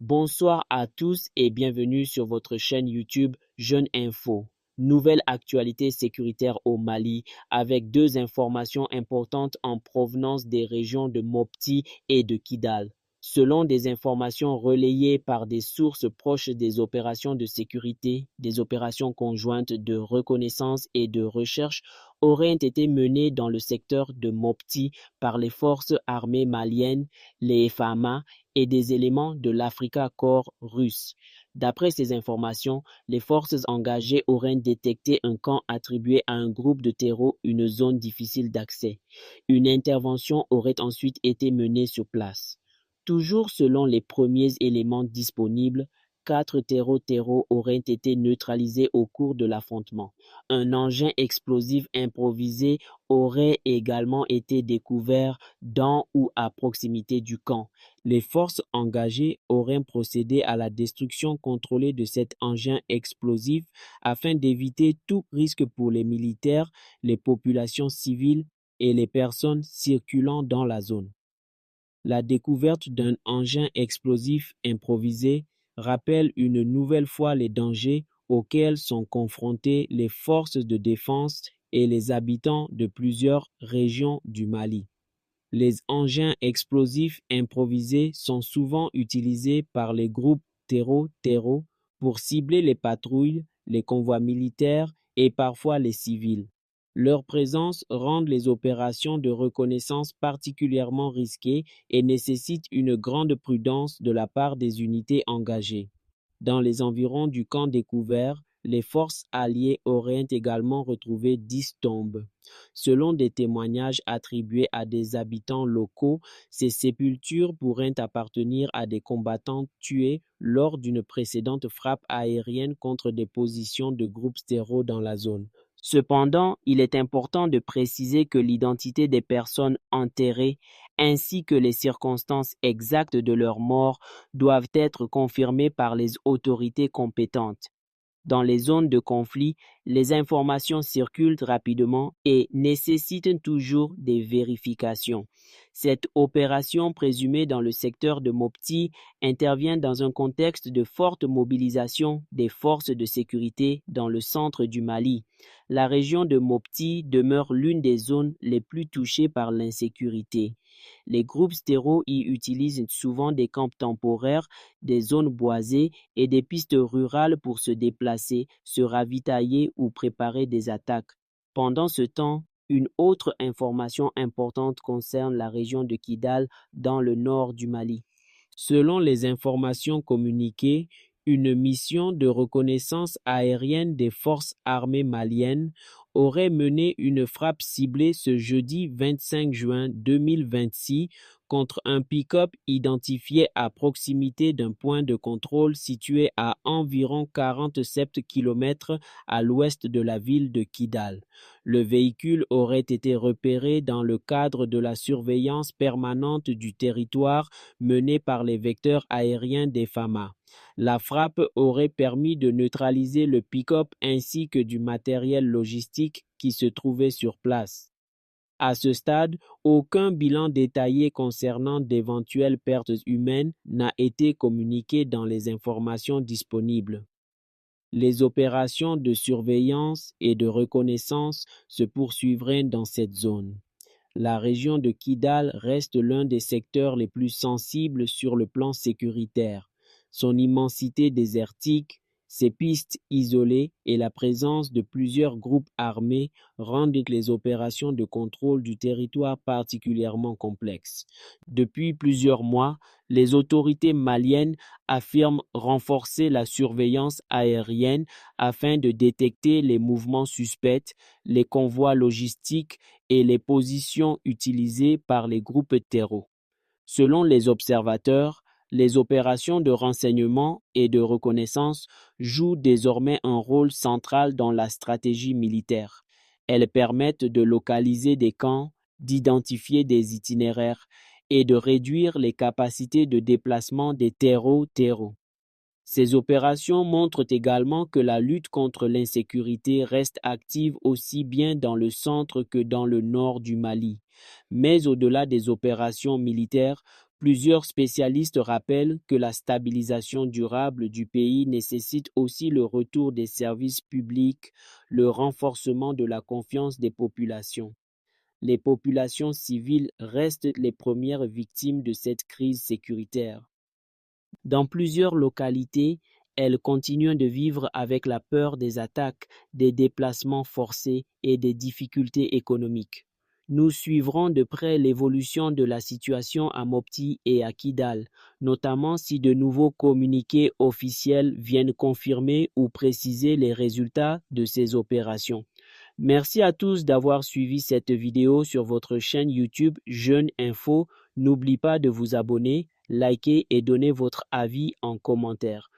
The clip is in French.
Bonsoir à tous et bienvenue sur votre chaîne YouTube Jeune Info. Nouvelle actualité sécuritaire au Mali avec deux informations importantes en provenance des régions de Mopti et de Kidal. Selon des informations relayées par des sources proches des opérations de sécurité, des opérations conjointes de reconnaissance et de recherche auraient été menées dans le secteur de Mopti par les forces armées maliennes, les FAMA, et des éléments de l'Africa Corps russe. D'après ces informations, les forces engagées auraient détecté un camp attribué à un groupe de terreau, une zone difficile d'accès. Une intervention aurait ensuite été menée sur place. Toujours selon les premiers éléments disponibles, 4 terreaux auraient été neutralisés au cours de l'affrontement. Un engin explosif improvisé aurait également été découvert dans ou à proximité du camp. Les forces engagées auraient procédé à la destruction contrôlée de cet engin explosif afin d'éviter tout risque pour les militaires, les populations civiles et les personnes circulant dans la zone. La découverte d'un engin explosif improvisé rappelle une nouvelle fois les dangers auxquels sont confrontés les forces de défense et les habitants de plusieurs régions du Mali. Les engins explosifs improvisés sont souvent utilisés par les groupes terreau pour cibler les patrouilles, les convois militaires et parfois les civils. Leur présence rend les opérations de reconnaissance particulièrement risquées et nécessite une grande prudence de la part des unités engagées. Dans les environs du camp découvert, les forces alliées auraient également retrouvé 10 tombes. Selon des témoignages attribués à des habitants locaux, ces sépultures pourraient appartenir à des combattants tués lors d'une précédente frappe aérienne contre des positions de groupes terreaux dans la zone. Cependant, il est important de préciser que l'identité des personnes enterrées ainsi que les circonstances exactes de leur mort doivent être confirmées par les autorités compétentes. Dans les zones de conflit, les informations circulent rapidement et nécessitent toujours des vérifications. Cette opération présumée dans le secteur de Mopti intervient dans un contexte de forte mobilisation des forces de sécurité dans le centre du Mali. La région de Mopti demeure l'une des zones les plus touchées par l'insécurité. Les groupes stéraux y utilisent souvent des camps temporaires, des zones boisées et des pistes rurales pour se déplacer, se ravitailler ou préparer des attaques. Pendant ce temps, une autre information importante concerne la région de Kidal dans le nord du Mali. Selon les informations communiquées, une mission de reconnaissance aérienne des forces armées maliennes aurait mené une frappe ciblée ce jeudi 25 juin 2026 contre un pick-up identifié à proximité d'un point de contrôle situé à environ 47 km à l'ouest de la ville de Kidal. Le véhicule aurait été repéré dans le cadre de la surveillance permanente du territoire menée par les vecteurs aériens des FAMA. La frappe aurait permis de neutraliser le pick-up ainsi que du matériel logistique qui se trouvait sur place. À ce stade, aucun bilan détaillé concernant d'éventuelles pertes humaines n'a été communiqué dans les informations disponibles. Les opérations de surveillance et de reconnaissance se poursuivraient dans cette zone. La région de Kidal reste l'un des secteurs les plus sensibles sur le plan sécuritaire. Son immensité désertique, ses pistes isolées et la présence de plusieurs groupes armés rendent les opérations de contrôle du territoire particulièrement complexes. Depuis plusieurs mois, les autorités maliennes affirment renforcer la surveillance aérienne afin de détecter les mouvements suspects, les convois logistiques et les positions utilisées par les groupes terreaux. Selon les observateurs, les opérations de renseignement et de reconnaissance jouent désormais un rôle central dans la stratégie militaire. Elles permettent de localiser des camps, d'identifier des itinéraires et de réduire les capacités de déplacement des terreaux. Ces opérations montrent également que la lutte contre l'insécurité reste active aussi bien dans le centre que dans le nord du Mali. Mais au-delà des opérations militaires, Plusieurs spécialistes rappellent que la stabilisation durable du pays nécessite aussi le retour des services publics, le renforcement de la confiance des populations. Les populations civiles restent les premières victimes de cette crise sécuritaire. Dans plusieurs localités, elles continuent de vivre avec la peur des attaques, des déplacements forcés et des difficultés économiques. Nous suivrons de près l'évolution de la situation à Mopti et à Kidal, notamment si de nouveaux communiqués officiels viennent confirmer ou préciser les résultats de ces opérations. Merci à tous d'avoir suivi cette vidéo sur votre chaîne YouTube Jeune Info. N'oubliez pas de vous abonner, liker et donner votre avis en commentaire.